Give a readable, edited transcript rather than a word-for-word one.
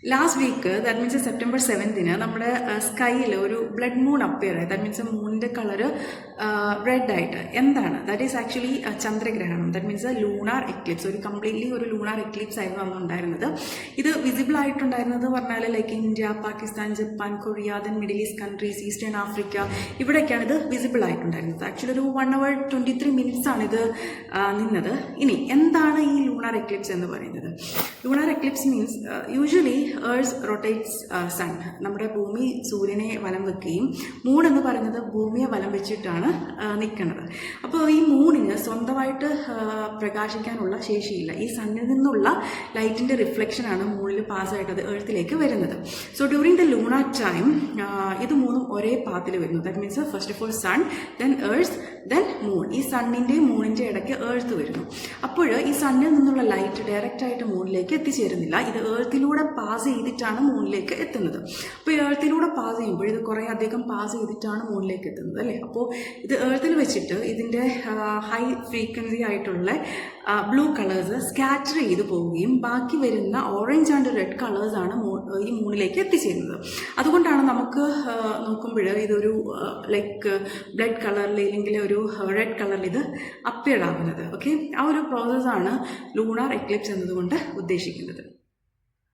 Last week that means September 7th നമ്മുടെ സ്കൈയിൽ ഒരു ബ്ലഡ് മൂൺ അപ്പിയർ ആയി. ദാറ്റ് മീൻസ് മൂണിൻ്റെ കളറ് റെഡ് ആയിട്ട്. എന്താണ് ദാറ്റ് ഈസ് ആക്ച്വലി ചന്ദ്രഗ്രഹണം. That means lunar eclipse. ഒരു കംപ്ലീറ്റ്ലി ഒരു ലൂണാർ എക്ലിപ്സ് ആയിരുന്നു അന്ന് ഉണ്ടായിരുന്നത്. ഇത് വിസിബിൾ ആയിട്ടുണ്ടായിരുന്നത് പറഞ്ഞാൽ like India, Pakistan, Japan, Korea, then middle east countries, eastern Africa, ഇവിടെയൊക്കെയാണ് ഇത് വിസിബിൾ ആയിട്ടുണ്ടായിരുന്നത്. ആക്ച്വലി ഒരു 1 hour 23 minutes ആണ് ഇത് നിന്നത്. ഇനി എന്താണ് ഈ ലൂണാർ എക്ലിപ്സ് എന്ന് പറയുന്നത്? Lunar eclipse means usually earth rotates sun. നമ്മുടെ ഭൂമി സൂര്യനെ വലം വെക്കുകയും മൂൺ എന്ന് പറയുന്നത് ഭൂമിയെ വലം വെച്ചിട്ടാണ് നിൽക്കുന്നത്. അപ്പോൾ ഈ മൂണിന് സ്വന്തമായിട്ട് പ്രകാശിക്കാനുള്ള ശേഷിയില്ല. ഈ സണ്ണിൽ നിന്നുള്ള ലൈറ്റിൻ്റെ റിഫ്ലക്ഷനാണ് മൂണിൽ പാസ്സായിട്ട് അത് എർത്തിലേക്ക് വരുന്നത്. So during the lunar time ഇത് മൂന്നും ഒരേ പാത്തിൽ വരുന്നു. That means first of all sun, then earth, then moon. ഈ സണ്ണിൻ്റെയും മൂണിൻ്റെ ഇടയ്ക്ക് എർത്ത് വരുന്നു. അപ്പോൾ ഈ സണ്ണിൽ നിന്നുള്ള ലൈറ്റ് ഡയറക്റ്റ് ആയിട്ട് മൂണിലേക്ക് എത്തിച്ചേരുന്നില്ല. ഇത് എർത്തിലൂടെ പാസ് ചെയ്തിട്ടാണ് മൂണിലേക്ക് എത്തുന്നത്. അപ്പോൾ എർത്തിലൂടെ പാസ് ചെയ്യുമ്പോൾ ഇത് കുറേ അധികം പാസ് ചെയ്തിട്ടാണ് മൂണിലേക്ക് എത്തുന്നത് അല്ലേ. അപ്പോൾ ഇത് എർത്തിൽ വെച്ചിട്ട് ഇതിൻ്റെ ഹൈ ഫ്രീക്വൻസി ആയിട്ടുള്ള ബ്ലൂ കളേഴ്സ് സ്കാറ്റർ ചെയ്ത് പോവുകയും ബാക്കി വരുന്ന ഓറഞ്ച് ആൻഡ് റെഡ് കളേഴ്സാണ് ഈ മൂണിലേക്ക് എത്തിച്ചേരുന്നത്. അതുകൊണ്ടാണ് നമുക്ക് നോക്കുമ്പോൾ ഇതൊരു ലൈക്ക് ബ്ലഡ് കളറിൽ അല്ലെങ്കിൽ ഒരു റെഡ് കളറിൽ ഇത് അപ്പിയർ ആകുന്നത്. ഓക്കെ, ആ ഒരു പ്രോസസ്സാണ് ലൂണാർ എക്ലിപ്സ് എന്നതുകൊണ്ട് ഉദ്ദേശിക്കുന്നത്.